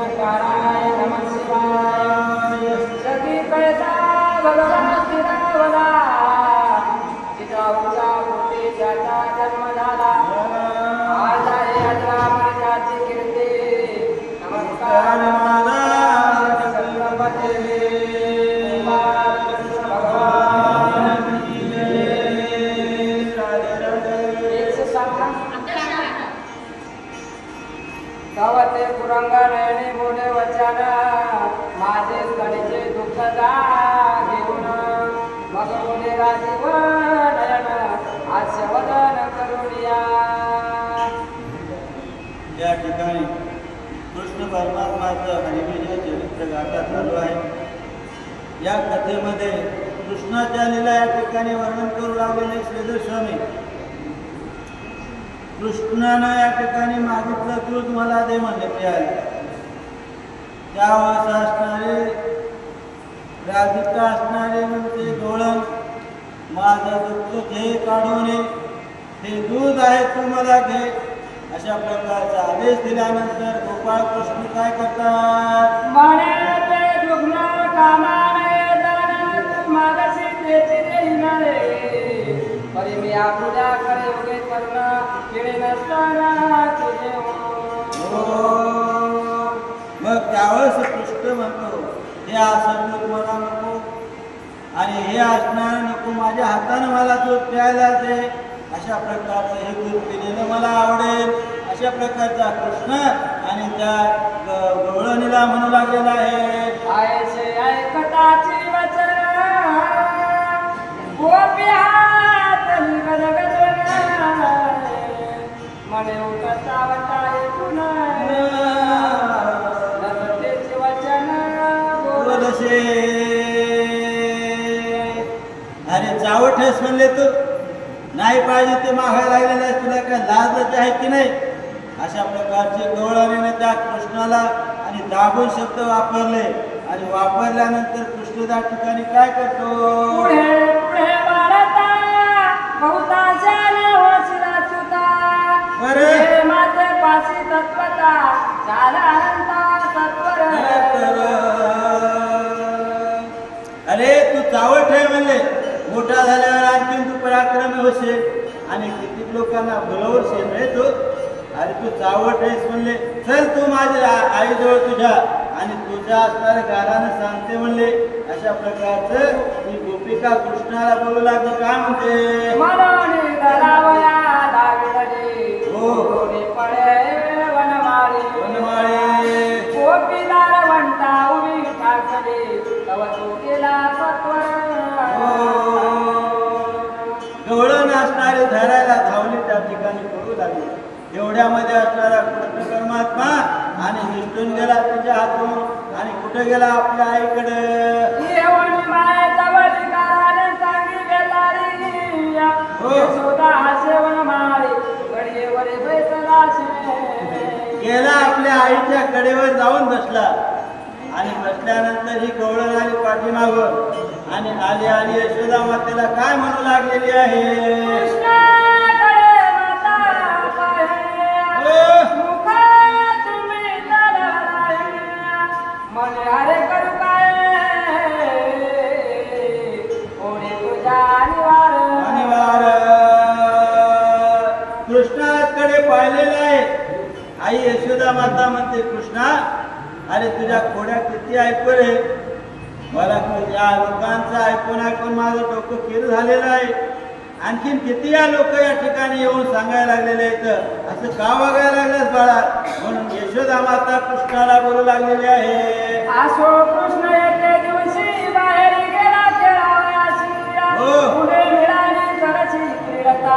ओंकाराय नमः शिवाय सखी कैसा भगवान श्रीरावला जिजाऊचा पोटी त्याचा जन्म झाला आज आहे यात्रा मार्गाची कीर्ती नमस्कार माझा संकल्पते भगवान की जय राधे गावाते पुरंगाने बोले वचन माझे कडचे दुःख जा घेऊन मग बोले राजीव नयन आशवदन करुणिया. या ठिकाणी कृष्ण परमात्माचं हरिविजय चरित्र गाथा चालू आहे. या कथेमध्ये कृष्णाच्या लीला या ठिकाणी वर्णन करू लागलेले श्रीधर स्वामी. कृष्णानं या ठिकाणी मागितलं दूध मला दे म्हणले प्यायला. त्यावेळेस असणारे राधिका असणारे म्हणते गवळण माझं दुःख घे काढून हे दूध आहे तू मला घे. अशा प्रकारचा आदेश दिल्यानंतर गोपाळ कृष्ण काय करतात म्हणे ते दुग्न कामाने दान तू मागसी देती देईनारे परी मी आपल्या करे उगे करून केळे नसताना तुझे मग त्यावेळेस कृष्ण म्हणतो हे असं दूध मला नको आणि हे असणार नको माझ्या हाताने मला दूध प्यायला दे. अशा प्रकारचं हे दूध पिलेलं मला आवडेल. अशा प्रकारचा कृष्ण आणि त्या गवळणीला म्हणू लागलेला आहे आयसे ऐकताची वचन गोपी हात गजगजन म्हणे उठता वटा ऐकून नसतेचे वचन बोलशे. अरे चावठेस म्हणले तू नाही पाहिजे ते मागायला लागलेलं आहे. तुला काय लाजच आहे की नाही. अशा प्रकारचे गवळणीने त्या कृष्णाला आणि दाबून शब्द वापरले आणि वापरल्यानंतर कृष्ण त्या ठिकाणी काय करतो पुढे पुढे वाढता बहुताशाने होशिला चुता अरे माते पाशी तत्वता झाला अनंता सत्वर. अरे तू चावट आहे म्हणले मोठा झाल्यावर आणखी तू पराक्रमी होशील आणि किती लोकांना भुलवशील रे तू. अरे तू चावट आहेस म्हणले चल तू माझ्या आईजवळ तुझ्या आणि तुझ्या असणाऱ्या गारानं सांगते म्हणले. अशा प्रकारचं ही गोपिका कृष्णाला बोलू लागली. काय म्हणते मनोनी दरावया दाविडली हो पडे वनमाळी वनमाळे गोपीदार वंटा उभी टाकली तव तो केला सत्वर. गवळण असणारे धरायला धावले त्या ठिकाणी पडू लागले. एवढ्यामध्ये असणारा कृष्ण परमात्मा आणि निष्ठून गेला तुझ्या हातून आणि कुठे गेला आपल्या आईकडे. येवणी मायेचा वधिकाराने सांगी गेलारी यशोदा हासे वनमाळी गडीवर बैसलाशे. गेला आपल्या आईच्या कडेवर जाऊन बसला आणि बसल्यानंतर ही गवळण आली पाठीमागं आणि आली आली यशोदा मातेला काय म्हणू लागलेली आहे म्हणे अरे करू काय कोणी तुझ्या अनिवार कृष्णाकडे पाहिलेलं आहे. आई यशोदा माता म्हणते कृष्णा अरे तुझ्या खोड्या किती ऐकू रे. मला या लोकांचं ऐकून ऐकून माझं डोकं किर झालेलं आहे. आणखीन किती या लोक या ठिकाणी येऊन सांगायला लागलेले आहेत असं का वागायला लागल्यास बाळा. म्हणून यशोदा माता कृष्णाला बोलू लागलेली आहे आसो कृष्ण एके दिवशी बाहेर गेला खेळावयाशी पुढे मिळाली करशी क्रीडता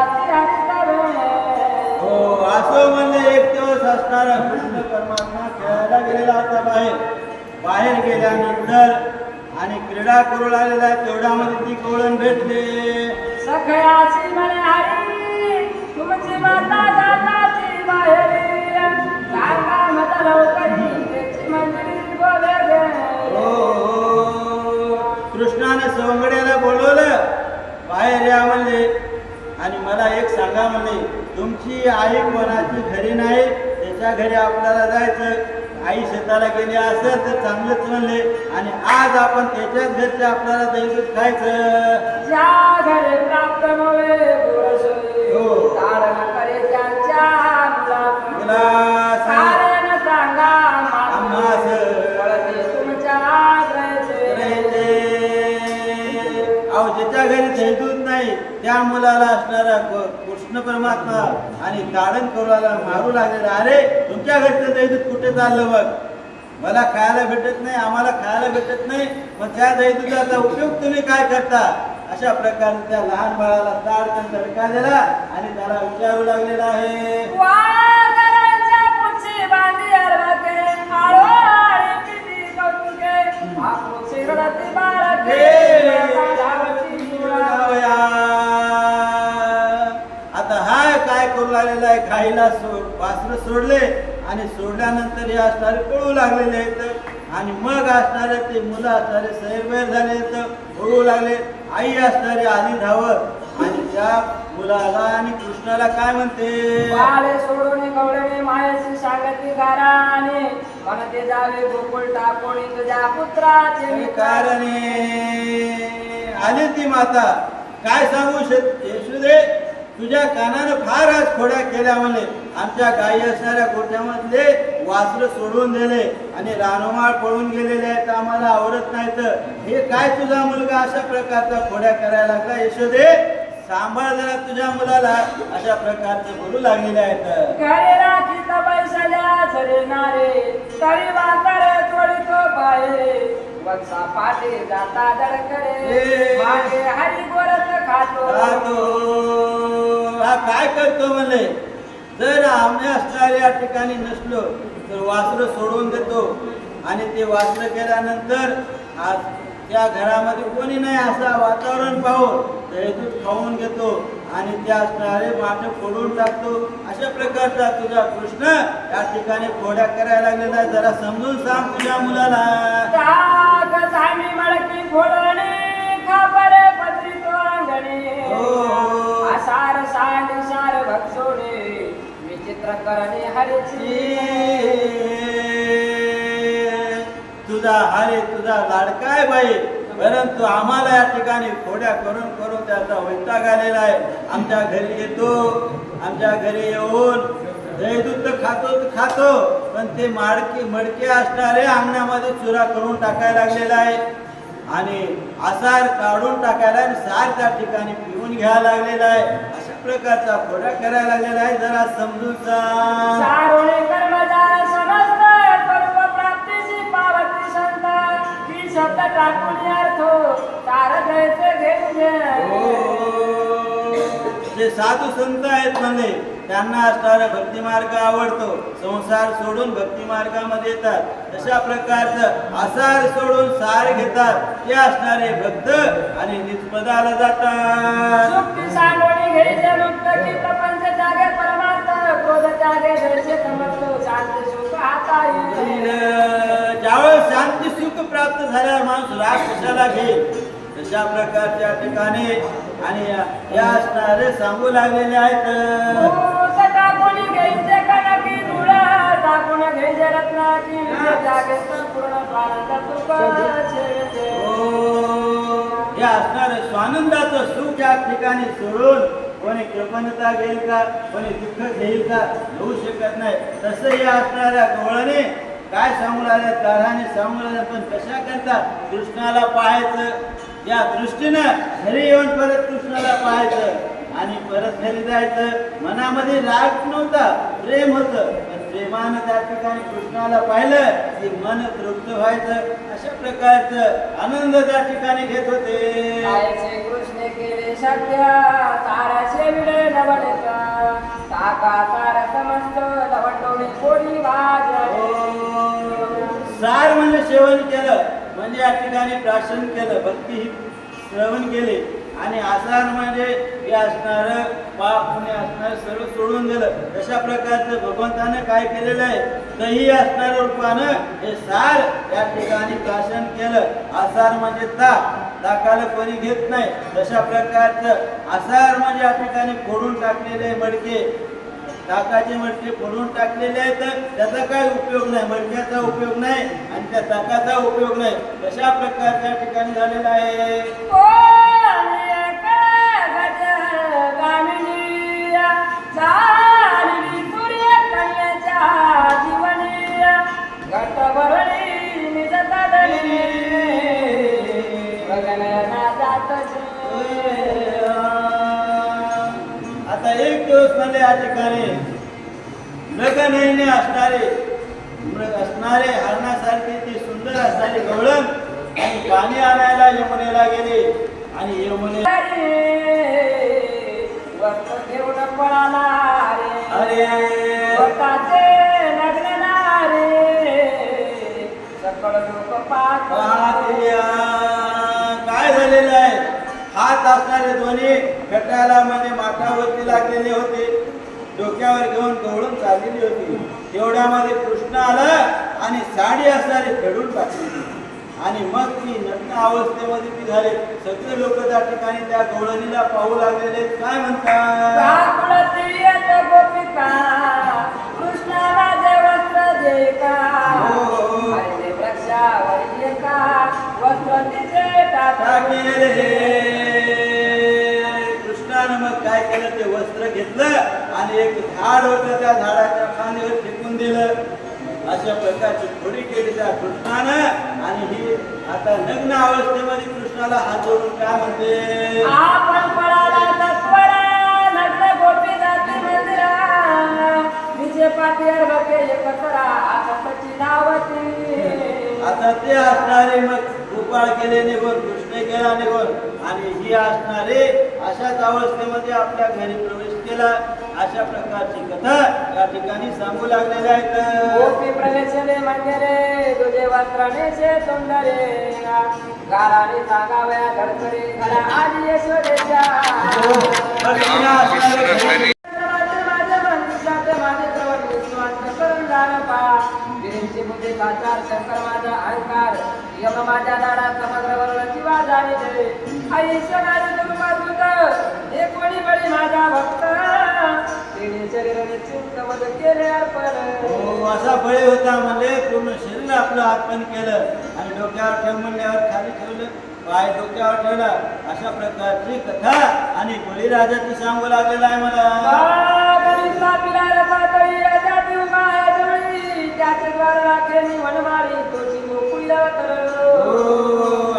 हो असं म्हणले. एक दिवस असणारा कृष्ण परमात्मा खेळायला गेलेला होता बाहेर गेल्यानंतर आणि क्रीडा करू लागलेला तेवढ्यामध्ये ती गवळण भेटले. सखयाची म्हणे हरी तुमची माता जाताची बाहेरी सांगा मत लवकरी त्याची मंदिरी बोले गे. कृष्णाने सवंगड्याला बोलवलं बाहेर या म्हणले आणि मला एक सांगा म्हणले तुमची आई कोणाची घरी नाही त्याच्या घरी आपल्याला जायचं आई शेताला गेली असेल तर चांगलंच म्हणले आणि आज आपण त्याच्याच घरचे आपल्याला दैवत खायचं. ज्या घरी प्राप्त नव्हे गोरसोई, हो. ताडण करे त्यांच्या मुलास. मुलास. कारण सांगा आम्हास. वळते तुमच्या ग्रहाचे. अहो ज्याच्या घरी दैवत नाही त्या मुलाला असणारा कृष्ण परमात्मा आणि ताडण करूला मारू लागलेला, अरे तुमच्या घरचं दैवत कुठे चाललं बघ, मला खायला भेटत नाही, आम्हाला खायला भेटत नाही, मग त्या दैवताचा उपयोग तुम्ही काय करता. अशा प्रकारे त्या लहान बाळाला ताडकन धडका दिला आणि त्याला विचारू लागलेला आहे. वाघरांच्या पुच्छी बांधी अरबके, आळोआळी किती कौतुके, आकृती रडती बाळके, धावती मुळावया. आता हाय काय करू लागलेला आहे, खायला वासरं सोडले आणि सोडल्यानंतर हे असणारे पळू लागलेले आहेत आणि मग असणारे ते मुलं असणारे सैरवैर झाले आहेत, पळू लागले. आई असणारी आली धावत आणि त्या मुलाला आणि कृष्णाला काय म्हणते, बाळे सोडून गवळणे मायेची सांगती गाराने, म्हणते जावे गोकुळ टाकोणी तुझ्या पुत्राचे कारणे. आली ती माता, काय सांगू यशोदे, तुझ्या कानानं फार आज खोड्या केल्या म्हणे, आमच्या गायी असणाऱ्या गोठ्यामधले वासरं सोडून दिले आणि रानोमाळ पळून गेलेले आहेत, आम्हाला आवडत नाही. तर हे काय तुझा मुलगा अशा प्रकारचा खोड्या करायला लागला, यशोदे सांभाळ जरा तुझ्या मुलाला, अशा प्रकारचे बोलू लागलेले आहेत. घरे राखी बैसल्या झरे नारे, तरी वातारे चोळीतो बाहेर, वत्सा पाटे जाता दडकरे, मागे हरी गोरस खातो. हा काय करतो म्हणले, जर आम्ही असणाऱ्या या ठिकाणी नसलो तर वासरं सोडून देतो आणि ते वासरं केल्यानंतर आज त्या घरामध्ये कोणी नाही असं वातावरण पाहून दूध खाऊन घेतो आणि ते असणारे माठ फोडून टाकतो. अशा प्रकारचा तुझा कृष्ण या ठिकाणी खोड्या करायला लागलेला आहे, जरा समजून सांग तुझ्या मुलाला. टाक झामी मळकी फोडणे, खापरे पत्री तो अंगणे, आसार सांड सार भक्षोणे, विचित्र करणे हरीची. तुझा हरे तुझा लाडकाय बाई, परंतु आम्हाला या ठिकाणी खोड्या करून करून त्याचा वैताग आलेला आहे. आमच्या घरी येतो, आमच्या घरी येऊन दहीदूध खातो, पण ते मडके असणारे अंगणामध्ये चुरा करून टाकायला लागलेला आहे आणि आसार काढून टाकायला आणि सार त्या ठिकाणी पिऊन घ्यायला लागलेला आहे. अशा प्रकारचा खोड्या करायला लागलेला आहे, जरा समजून सांग. सारोळे कर्मजार समस्त करूप प्राप्तीची पावती संत, ही शब्द टाकून अर्थ तार द्यायचे घेऊन. जे साधू संत आहेत म्हणजे त्यांना असणारा भक्ती मार्ग आवडतो, संसार सोडून भक्ती मार्गामध्ये येतात. तशा प्रकारचं आसार सोडून सार घेतात ते असणारे भक्त आणि निष्पदाला जातात. सुखी सांडोणी घ्यायचे मुक्त की प्रपंच जागे परमार्थ, क्रोध जागे घरचे समजतो, शांती सुख आता येईल. ज्यावेळेस शांती सुख प्राप्त झाल्यावर माणूस राग कशाला घेईल, तशा प्रकारच्या ठिकाणी आणि या असणारे सांगू लागलेले आहेत. टाकून घ्यायचे कणकी धुळ, टाकून घ्यायचे रत्नाची जागे पूर्ण स्वानंद सुख. हे असणारे स्वानंदाचं सुख या ठिकाणी सोडून कोणी कृपणता घेईल का, कोणी दुःख घेईल का, घेऊ शकत नाही. तसं या असणाऱ्या गवळणे काय सांगू लागले, तऱ्हाने सांगू लागले, पण कशा करता कृष्णाला पाहायचं, या दृष्टीनं घरी येऊन परत कृष्णाला पाहायचं आणि परत घरी जायचं. मनामध्ये राग नव्हता, प्रेम होतं, पण प्रेमानं त्या ठिकाणी कृष्णाला पाहिलं की मन तृप्त व्हायचं. अशा प्रकारचं आनंद त्या ठिकाणी घेत होते. कृष्ण केले सत्य, ताराचे विडे लवणेत, ताका तार समस्त लवटोणी कोणी भाज. सार म्हणजे सेवन केलं, म्हणजे या ठिकाणी प्राशन केलं, भक्ती श्रवण केले आणि आसार म्हणजे हे असणार पाप पुण्य असणार सर्व सोडून दिलं. तशा प्रकारचं भगवंतानं काय केलेलं आहे, दही असणाऱ्या रूपानं हे सार या ठिकाणी प्राशन केलं. आसार म्हणजे ताकाला कोणी घेत नाही, तशा प्रकारचं आसार म्हणजे या ठिकाणी फोडून टाकलेले मडके ताकाचे मडके फोडून टाकलेले आहेत, त्याचा काय उपयोग नाही, मडक्याचा उपयोग नाही आणि त्या ताकाचा उपयोग नाही. कशा प्रकारच्या ठिकाणी झालेला आहे. आता एक दिवस म्हणजे या ठिकाणी नगनयने असणारे हरणासारखी ती सुंदर असणारी गवळण आणि पाणी आणायला यमुनेला गेले आणि यमुने घेऊन पळाला अरे सकळ लोक पाहत काय झालेलं आहे. हात असणारे दोन्ही गटाला म्हणजे माठावरती लागलेले होते, डोक्यावर घेऊन गवळून चाललेली होती. तेवढ्यामध्ये कृष्ण आला आणि साडी असणारी फेडून टाकली आणि मग ती नग्न अवस्थेमध्ये ती झाले. सगळे लोक त्या ठिकाणी त्या गवळणीला पाहू लागलेले. काय म्हणतात. गोपिका कृष्णाला देवस्त्र दे का वृक्षावर एका वस्त्र तिचे टाकले. कृष्णानं मग काय केलं, ते वस्त्र घेतलं आणि एक झाड होतं, त्या झाडाच्या खांद्यावर फेकून दिलं. अशा प्रकारची थोडी केली त्या कृष्णानं. आणि ही आता नग्न अवस्थेमध्ये कृष्णाला हात जोडून काय म्हणते. आपण पळाला सत्वरा नग्न गोपी जाती मंदिरा तिचे पाठीवर बके एकसरा आकाशाची नावती. आता ते असणारे मग गोपाळ गेले निघून, कृष्ण गेला निघून आणि ही असणारे अशाच अवस्थेमध्ये आपल्या घरी प्रवेश केला. अशा प्रकारची कथा या ठिकाणी सांगू लागलेल्या आहेत. गोपी प्रवेशने मंदिरे तुझे वस्त्रानेचे सुंदरे गाराने सांगाव्या धडकरे घरा आली यशोदेच्या. शंकर माझा अहंकार यम माझ्या दारात समग्र वर्ण जीवा जाणे आई सणारे दुर्मादूत हे कोणी बळी माझा भक्त तिने शरीराने चिंतवद केले अर्पण. असा बळी होता म्हणजे पूर्ण शरीर आपलं अर्पण केलं आणि डोक्यावर ठेव म्हणल्यावर खाली ठेवलं, पाय डोक्यावर ठेवला. अशा प्रकारची कथा आणि बळीराजाची सांगू लागलेला आहे मला.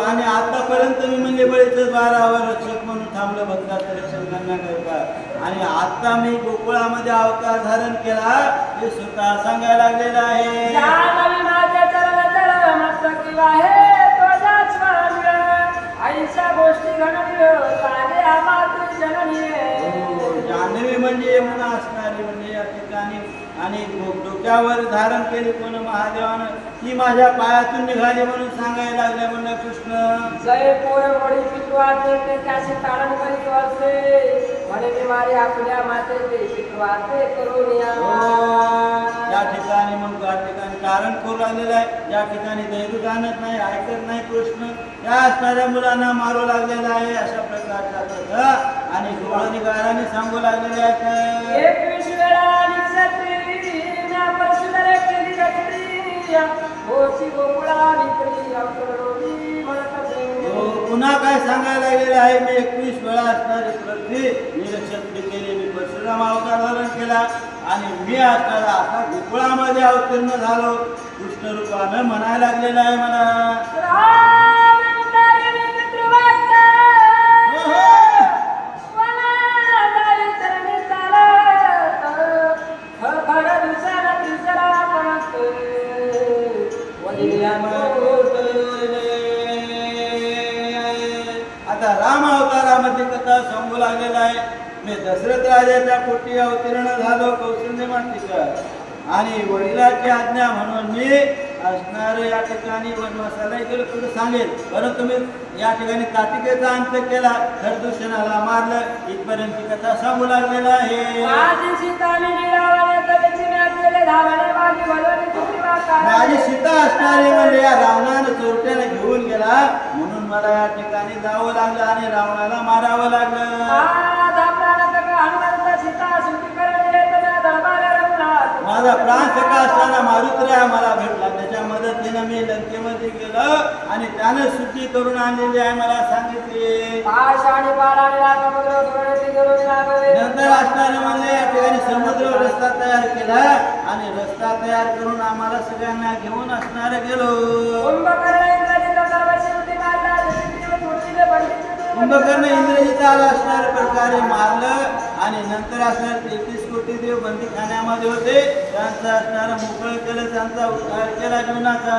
आणि आतापर्यंत मी म्हणजे बळीचं द्वारावर रक्षक म्हणून थांबलं, भक्ताचं रक्षण करण्याकरता. आणि आता मी गोकुळामध्ये अवतार धारण केला हे स्वतः सांगायला लागलेलं आहे. आईच्या गोष्टी जान्हवी म्हणजे यमुना असणारी म्हणजे या ठिकाणी आणि डोक्यावर धारण केली कोण महादेवानं, ती माझ्या पायातून निघाली म्हणून सांगायला लागल्या म्हणलं कृष्ण. जय पोरवडी पितवाचे ते त्याचे तारण करीत असते म्हणे मी मारे आपल्या माते ते पितवाचे करून या ठिकाणी मग त्या ठिकाणी कारण करू लागलेलं आहे. या ठिकाणी दैव आणत नाही, ऐकत नाही कृष्ण. त्या असणाऱ्या मुलांना मारू लागलेला आहे. अशा प्रकारच्या कथा आणि गवळणी गाराने सांगू लागलेले आहेत. 21 वेळा निक्षत्री ना परशुदरे केली गत्री होशी गोकुळा विक्री अवतरणी म्हणत असे. पुन्हा काय सांगायला गेलं आहे. मी 21 वेळा असणारी पृथ्वी निरक्षत्री केली, मी परशुराम अवतार धारण केला आणि मी असणारा आता गोकुळामध्ये अवतीर्ण झालो कृष्ण रूपानं म्हणायला लागलेलं आहे मला. आता राम अवतारामध्ये कथा सांगू लागलेला आहे. मी दशरथ राजाच्या पोटी अवतीर्ण झालो कौशल्य मातीचा आणि वडिलाची आज्ञा म्हणून मी असणार या ठिकाणी वनवासाला गेलो तुला सांगेल. परंतु मी या ठिकाणी कार्तिकेचा अंत केला, खरदूषणाला मारलं. इथपर्यंत कथा सांगू लागलेला आहे. माझी सीता असणारी म्हणजे या रावणानं चोरट्याने घेऊन गेला म्हणून मला या ठिकाणी जावं लागलं आणि रावणाला मारावं लागलं. माझा प्राण सखा असताना मारुतराय मला भेटला. त्याच्या मदतीनं मी लंकेमध्ये गेलो आणि त्यानं सुट्टी करून आणलेली आहे मला सांगितली. पाषाणी पालाने समुद्र सोडती करून लाभवे. नंतर असणारे म्हणजे या ठिकाणी समुद्र रस्ता तयार केला आणि रस्ता तयार करून आम्हाला सगळ्यांना घेऊन असणारे गेलो. कुंभकर्ण इंद्रजित सर्वशी उडी मारला. जशीतीवर तुळशीने बंदिस्त कुंभकर्ण इंद्रजित आला असणाऱ्या प्रकारे मारलं आणि नंतर असणारे 33 कोटी देव बंदीखान्यामध्ये होते. त्यांचा असणारा मोकळं केलं, त्यांचा उद्धार केला जीवनाचा.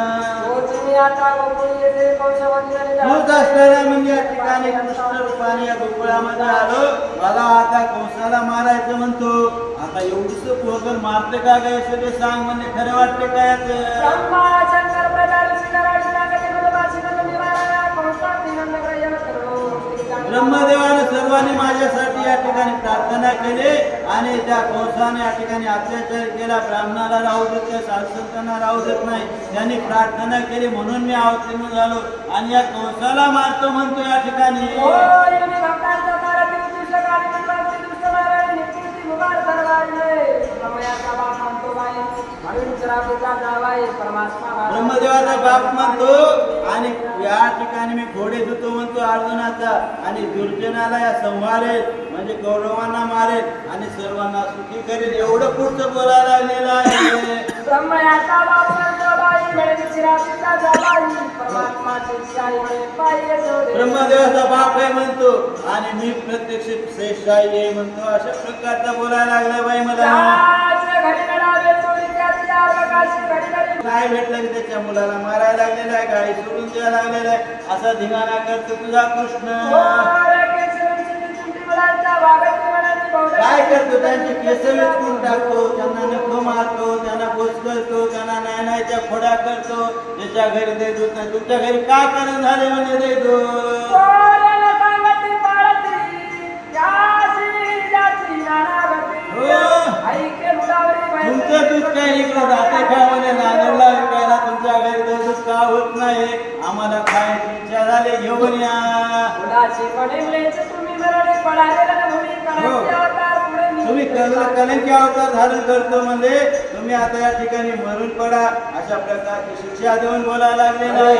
गोचिनी आता गोकुळी येथे कौशवंतीने तूच असणारा म्हणजे या ठिकाणी कृष्ण रूपाने या गोकुळामध्ये आलो. मला आता कंसाला मारायचं म्हणतो. आता एवढंच पोहकर मारते का ग यशोदे सांग, म्हणजे खरं वाटते का याचं? ब्रह्मा शंकर प्रजा ऋषी नारायण नागती मधुमाशी निवारा कंसातीनंद ग्रहण करो. ब्रह्मदेवाने सर्वांनी माझ्यासाठी या ठिकाणी प्रार्थना केली आणि त्या कंसाने या ठिकाणी अत्याचार केला. ब्राह्मणाला राहू देत नाही, साधुसंतांना राहू देत नाही. त्यांनी प्रार्थना केली म्हणून मी अवतीर्ण झालो आणि या कंसाला मारतो म्हणतो या ठिकाणी. ओ योनी भक्तांचा सारथी उद्दिष्ट काळी मनवाची दुष्ट नारायण निपुती मुबार सर्वांने ब्रह्मयाचा बाप म्हणतो बाई म्हणून श्रापिता जावाई परमात्मा ब्रह्मदेवाचा बाप म्हणतो आणि या ठिकाणी मी घोडे धुतो म्हणतो अर्जुनाचा आणि दुर्जनाला या संहारेल म्हणजे कौरवांना मारेल आणि सर्वांना सुखी करेल. एवढं पुढचं बोलायला लागलेलं आहे. ब्रह्मयाचा बाप म्हणतो बाई म्हणून श्रापिता जावाई परमात्माची शाही म्हणे पाहिजे सोडे. ब्रह्मदेवाचा बाप आहे म्हणतो आणि मी प्रत्यक्ष श्रेष्ठाई आहे म्हणतो. अशा प्रकारचा बोलायला लागला बाई मला. घडी नडावे चोरी त्याची आकाशी घडी घडी काय भेटलं की त्याच्या मुलाला मारायला लागलेला आहे, गाडी सोडून द्यायला लागलेला आहे. असा धिंगाणा करतो तुझा कृष्ण. काय करतो? त्यांचे केस विचकून टाकतो, त्यांना नख मारतो, त्यांना बोच करतो, त्यांना नायनाच्या खोड्या करतो. त्याच्या घरी देतो नाही. तुमच्या घरी काय कारण झाले म्हणजे देतो. तुमचं दूध काय इकडं जाते का म्हणे नांदरला विकायला तुमच्या घरी दूध का होत नाही. आम्हाला खायची इच्छा झाली घेऊन या. तुम्ही कलंकी अवतार धारण करतो म्हणजे तुम्ही आता या ठिकाणी मरून पडा अशा प्रकारची शिक्षा देऊन बोलायला लागलेला आहे.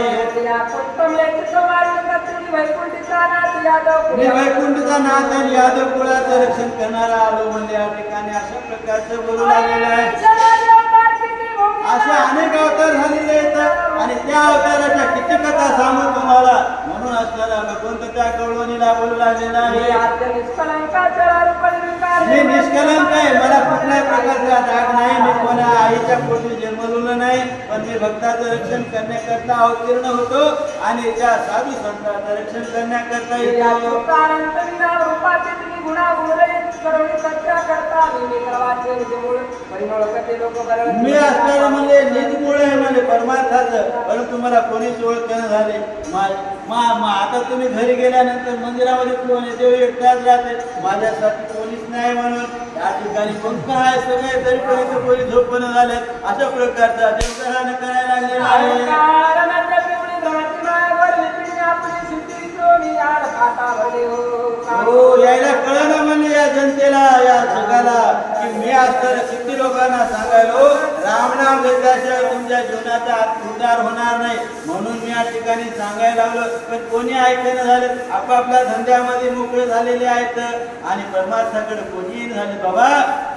मी वैकुंठचा नाथ आणि यादव कुळाचं रक्षण करणारा आलो म्हणजे या ठिकाणी अशा प्रकारचं बोलू लागलेलं आहे. असे अनेक अवतार झालेले आहेत आणि त्या अवताराच्या किती कथा सांगू तुम्हाला. म्हणून असणारा भगवंत त्या कवळणीला बोलू लागलेला आहे. मी निष्कलंक आहे, मला कुठल्याही प्रकारचा डाग नाही. मी कोणा आईच्या पोटी जन्मलेलं नाही, पण मी भक्ताचं रक्षण करण्याकरता अवतीर्ण होतो आणि त्या साधू संतांचं रक्षण करण्याकरता येतो. मी असणारं म्हणजे निज मूळ आहे म्हणजे परमार्थाचं, परंतु मला कोणीच ओळखणं झाले. आता तुम्ही घरी गेल्यानंतर मंदिरामध्ये कोण देव एकटाच राहते, माझ्यासाठी कोणीच नाही म्हणून या ठिकाणी कोणतं आहे सगळे तरी पण कोणी झोपणं झाले. अशा प्रकारचा देवधरानं करायला लागलेला आहे. हो यायला कळलं म्हणजे या जनतेला या जगाला की मी असताना किती लोकांना सांगायलो रामनाम घेतल्याशिवाय तुमच्या जीवनाचा उद्धार होणार नाही. म्हणून मी या ठिकाणी सांगायला लागलो, पण कोणी ऐकणं झालं. आपापल्या धंद्यामध्ये मोकळे झालेले आहेत आणि परमार्थाकडे कोणीही झाले. बाबा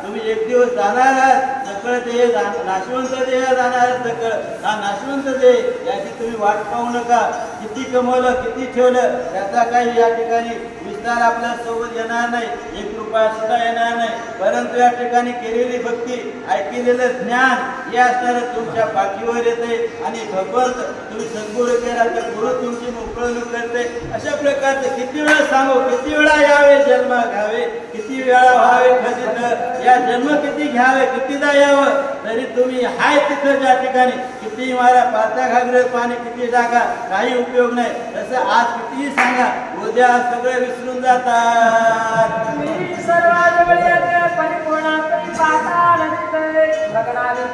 तुम्ही एक दिवस जाणार आहात, सगळं ते नाशवंत देह जाणार सगळं हा नाशवंत देह याची तुम्ही वाट पाहू नका. किती कमवलं किती ठेवलं त्याचा काही या ठिकाणी विस्तार आपल्या सोबत येणार नाही, 1 रुपया सुद्धा येणार नाही. परंतु या ठिकाणी केलेली भक्ती ऐकलेलं ज्ञान हे असणारं तुमच्या पाठीवर येते आणि भगवंत तुम्ही सद्गुरू केला तर गुरु तुमची मोकळणूक करते. अशा प्रकारचे किती वेळा सांगू, किती वेळा यावे जन्म घ्यावे, किती वेळा व्हावे खजित या जन्म किती घ्यावे, कितीदा यावं तरी तुम्ही हाय तिथं ज्या ठिकाणी किती मारा पात्या घागरे पाणी किती टाका काही उपयोग नाही. तसं आज कितीही सांगा उद्या सगळे विसरून जातात.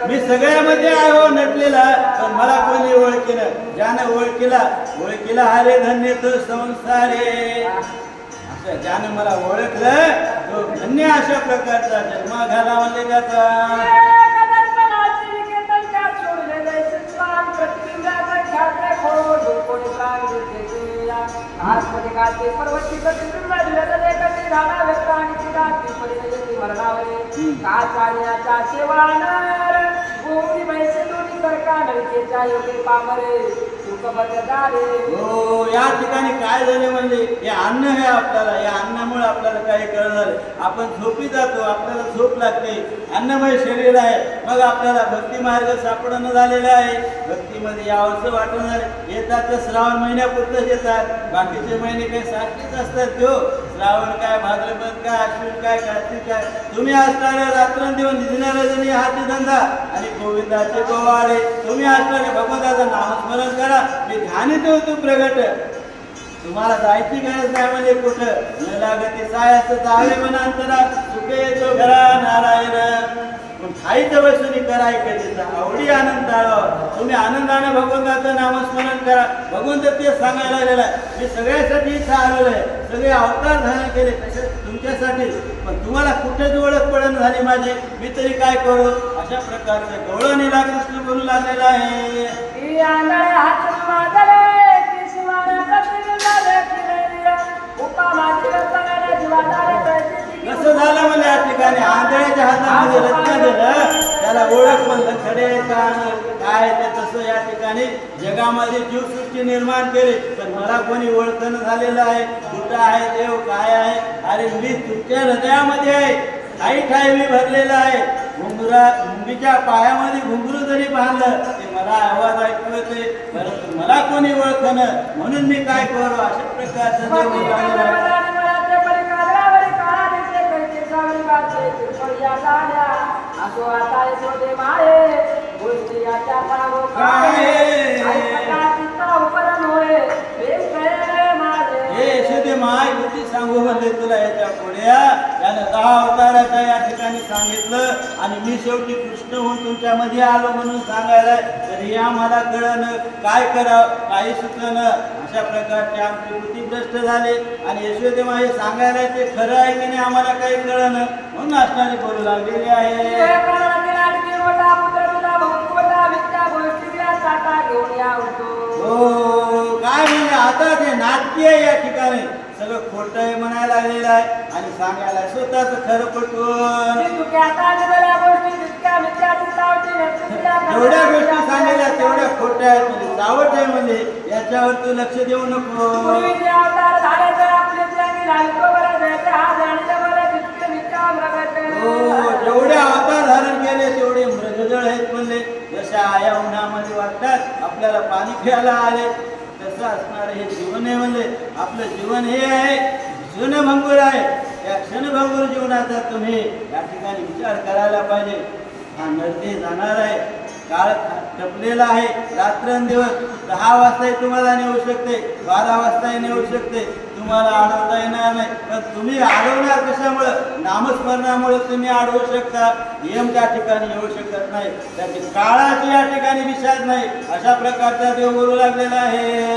मी सगळ्यामध्ये आहे हो नटलेला, पण मला कोणी ओळखीनं. ज्यानं ओळखीला हरे धन्य तो संसारे. असं ज्यानं मला ओळखलं तो धन्य. अशा प्रकारचा जन्म घाला म्हणजे त्याचा आजमध्ये काढते पर्वती कधी तुला दिलं कधी झाला व्यक्त आणि चिराती परिणती मरणावरे का चालण्याचा सेवानार गोरी पैसे दोन्ही करका नळकेच्या योगे पामरे हो या ठिकाणी काय झाले म्हणजे हे अन्न आहे आपल्याला, या अन्नामुळे आपल्याला काही कळणार. आपण झोपी जातो, आपल्याला झोप लागते, अन्नमय शरीर आहे. मग आपल्याला भक्ती मार्ग सापडणं झालेला आहे. भक्तीमध्ये यावंसं वाटणार. येतात तर श्रावण महिन्यापुरतंच येतात, बाकीचे महिने काही सारखेच असतात. तो श्रावण काय, भाद्रपद काय, अश्विन काय, कार्तिक काय, तुम्ही असणारे रात्रंदिवस निधणारे जणी हाती धंदा आणि गोविंदाचे गोवाडे. तुम्ही असणारे भगवंताचं नामस्मरण करा. मी ध्यानित होतो प्रगट. तुम्हाला जायची गरज नाही म्हणजे कुठं न लागते सायास जावे मनांतरा सुखे येतो घरा नारायण. पण खाईचं बसून कराय कधीचा आवडी आनंद टाळावा. तुम्ही आनंदाने भगवंताचं नामस्मरण करा. भगवंत ते सांगायला लागलेलं आहे. मी सगळ्यासाठी इथं आलेलो आहे, सगळे अवतार धारण केले तसे तुमच्यासाठी. पण तुम्हाला कुठेच ओळख पडण झाली माझी, मी तरी काय करू. अशा प्रकारचे गवळणीला कृष्ण बोलू लागलेला आहे. कसं झालं म्हणजे या ठिकाणी आंधळ्याच्या हातामध्ये रत्न दिलं, त्याला ओळख म्हणलं खडे कान काय ते. तसं या ठिकाणी जगामध्ये जीवसृष्टी निर्माण केली, पण मला कोणी ओळखणं झालेलं आहे. कुठं आहे देव, काय आहे. अरे मी तुमच्या हृदयामध्ये आहे, ठाई ठाई मी भरलेलं आहे. मुंगीच्या पायामध्ये घुंगरू जरी बांधलं ते मला आवाज ऐकू येते, परंतु मला कोणी ओळखणं. म्हणून मी काय करू. अशा प्रकारचं देव माय किती सांगू म्हणले तुला याच्या पुढ्या. त्यानं 10 अवताराच्या या ठिकाणी सांगितलं आणि मी शेवटी कृष्ण होऊन तुमच्यामध्ये आलो म्हणून सांगायला. तरी आम्हाला कळणं काय करावं काही सुचणं. अशा प्रकारचे आमची बुद्धिभ्रष्ट झाले आणि यशोदेवा हे सांगायला ते खरं आहे की नाही आम्हाला काही कळणं म्हणून असणारी बोलू लागलेली आहे. हो काय म्हणजे आता ते नाट्य या ठिकाणी सगळं खोटं आहे म्हणायला लागलेलं आहे आणि सांगायला स्वतःच खरं पटवून जेवढ्या गोष्टी सांगायला तेवढ्या खोट्या आहेत म्हणजे चावट आहे म्हणजे याच्यावर तू लक्ष देऊ नको. जेवढे अवतार धारण केले तेवढे मृगजळ आहेत म्हणले. जशा आया उन्हामध्ये वाटतात आपल्याला पाणी प्यायला आले तसं असणार हे जीवन आहे म्हणले. आपलं जीवन हे आहे क्षणभंगूर आहे. या क्षणभंगूर जीवनाचा तुम्ही या ठिकाणी विचार करायला पाहिजे. हा नरते जाणार आहे, काळ टपलेला आहे. रात्रंदिवस 10 वाजताही तुम्हाला नेऊ शकते, 12 वाजताही नेऊ शकते. तुम्हाला अडवता येणार नाही, पण तुम्ही अडवणार कशामुळं. नामस्मरणामुळे तुम्ही अडवू शकता. नियम त्या ठिकाणी येऊ शकत नाही. त्याची काळाची या ठिकाणी विषाद नाही. अशा प्रकारचा देव बोलू लागलेला आहे.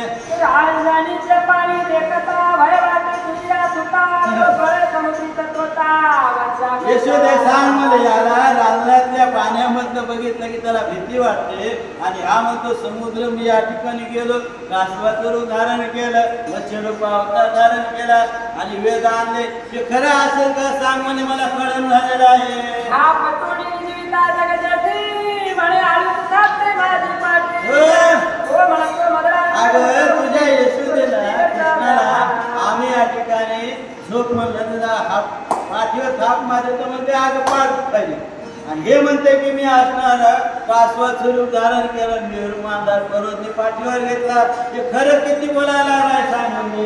यशोदे सांग मला याला रांजणातल्या पाण्यामधलं बघितलं की त्याला भीती वाटते आणि हा म्हणतो समुद्र मी या ठिकाणी गेलो, कासवाचं रूप धारण केलं, मच्छरूप अवतार धारण केला आणि वेद आणले. हे खरं असेल का सांग म्हणे मला कळण झालेलं आहे. अगं तुझ्या यशोदेला कृष्णाला आम्ही या ठिकाणी झोप म्हणलं तुझा हात पाठीवर थाप मारतो म्हणजे आग पाड पाहिजे आणि हे म्हणते की मी असणार कासवाचं रूप धारण केलं, मेरू मांदार पर्वतने पाठीवर घेतला. हे खरं किती बोलायला नाही सांग मी.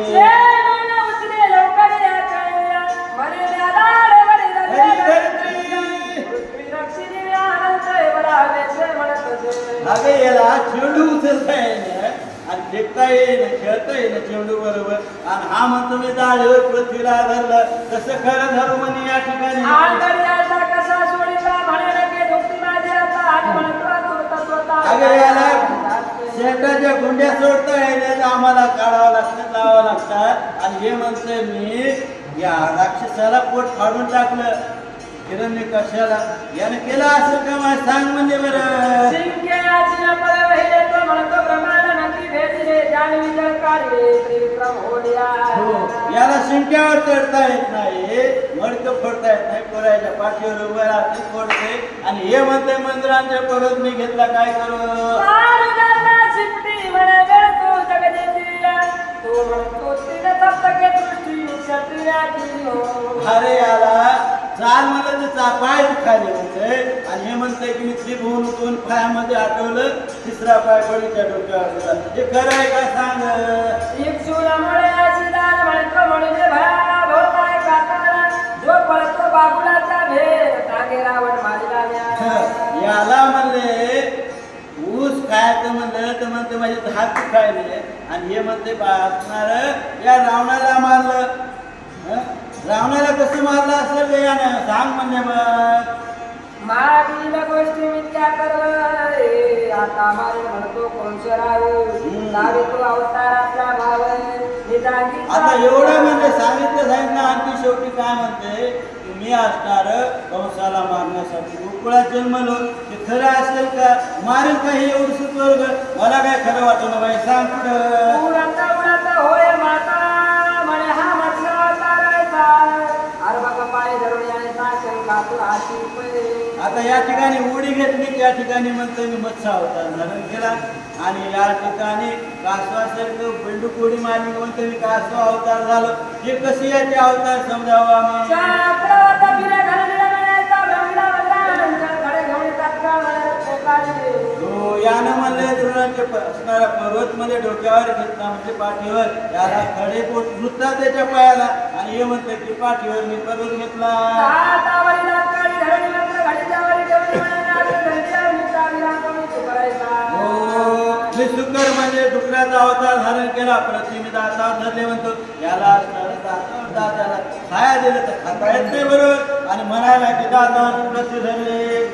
अगे याला चेंडू उचलता येईल आणि फेकता येईल, खेळता येईल चेंडू बरोबर. आणि हा म्हणतो मी जाळीवर पृथ्वीला धरलं तसं खरं धरू म्हणे या ठिकाणी. अगे याला शेताच्या गुंड्या सोडता येईल आम्हाला काढावं लागतं, लावावं लागतात. आणि हे म्हणतोय मी या राक्षसाला पोट फाडून टाकलं हिरण्य कशाला. याने केला असेल का मला सांग म्हणजे बरं. शिंक्यावर चढता येत नाही, मडकं फोडता येत नाही, पोराच्या पाठीवर उभं राहते फोडते आणि हे म्हणते मंदिरांच्या परत मी घेतला काय करू. मारुदाना शिपटी म्हणे वेळ तो जगदेतीया, तो म्हणतो तिने सप्तके दृष्टी क्षत्रियाची हो. अरे याला चाल म्हणलं तर पाय दुखायले म्हणते आणि हे म्हणते की मी स्लिप होऊन दोन पायामध्ये आठवलं, तिसरा पाय बळीच्या डोक्यावर दिला. हे खरं आहे का सांग. एक शूरमुळे अशिदान म्हणतो म्हणून भया भोवताय काताला, जो पळतो बाबुलाचा भेद तागे रावण मारिला न्या. याला म्हणले ऊस खायचं म्हणलं तर म्हणते माझे हात दुखायले आणि हे म्हणते असणार या रावणाला मारलं. रावणाला कसं मारलं असेल रे यानं सांग म्हणले. मग मागील गोष्टी मिथ्या करवय, आता मारे म्हणतो कोण शरावे, लावे तो अवतारातला भाव निदागी. आता एवढं म्हणजे सांगितलं आणखी शेवटी काय म्हणते मी असणार कंसाला मारण्यासाठी गोकुळात जन्मलो. ते खरं असेल का मारेल का हे एवढं सुचवर मला काय खरं वाटलं बाई सांग कुठं. उडता उडता होय माता म्हणे हा म्हटला तारायचा, अरे बाबा पाय धरून याने शंका तू हाती पडे. आता या ठिकाणी उडी घेतली, त्या ठिकाणी म्हणतो मी मत्स्य अवतार धारण केला आणि या ठिकाणी कासवासारखं बेंडूक उडी मारली म्हणतो मी कासव अवतार झालो. हे कसे याचे अवतार समजावं आम्ही. चक्रवाता फिरे घालविला म्हणायचा भंगडा बदला, खडे घेऊन टाका म्हणे पोकाळी. हो यानं म्हणले द्रोणाचे असणारा पर्वत मध्ये डोक्यावर घेतला म्हणजे पाठीवर, याला खडे पोट नुसता त्याच्या पायाला आणि हे म्हणते की पाठीवर मी पर्वत घेतला. हातावरील हातकाडी धरणी मात्र घडीच्यावरी ठेवली म्हणे, आता घडीच्यावर नुसता विराम कमी तू करायचा. हो मी शुकर म्हणजे डुकराचा अवतार धारण केला, प्रतिमी दातावर धरले म्हणतो. याला असणार दातावर दाताला खाया दिलं तर खाता येत नाही बरोबर आणि म्हणायला की दातावर प्रति धरले.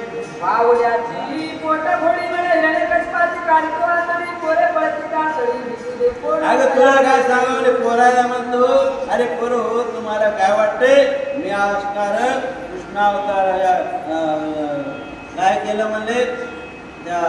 बाहुल्याची पोटफोडी म्हणे ह्याने कष्टाची काढी तो आतडी पोरे पळती कातडी भीती दे पोर. अगं तुला काय सांगावले पोरायला म्हणतो. अरे पोर हो तुम्हाला काय वाटते मी असणार कृष्णावतार काय केलं म्हणले त्या